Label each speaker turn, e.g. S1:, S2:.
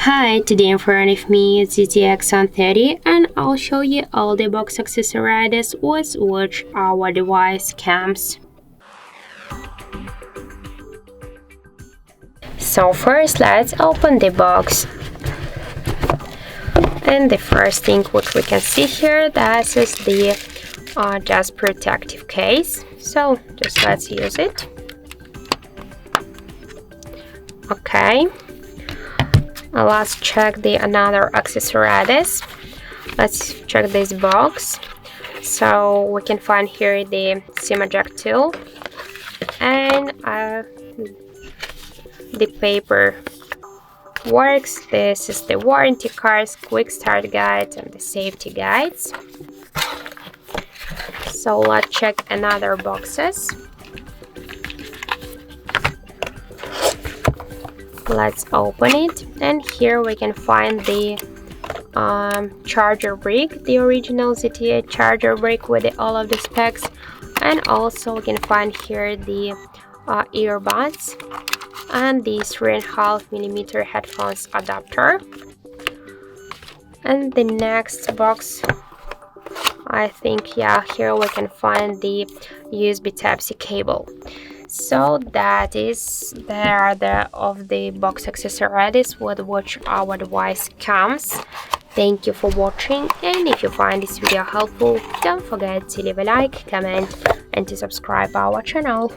S1: Hi, today in front of me is ZTE Axon 30 and I'll show you all the box accessories with which our device comes. So first let's open the box. And the first thing which we can see here, that is the just protective case. So just let's use it. Okay. Let's check the another accessories. Let's check this box. So we can find here the SIM eject tool and the paper works. This is the warranty cards, quick start guides, and the safety guides. So let's check another boxes. Let's open it, and here we can find the charger brick, the original ZTE charger brick with all of the specs, and also we can find here the earbuds and the 3.5mm headphones adapter. And the next box, I think, yeah, here we can find the USB Type-C cable. So that is the of the box accessories with which our device comes. Thank you for watching, and if you find this video helpful, don't forget to leave a like, comment, and to subscribe our channel.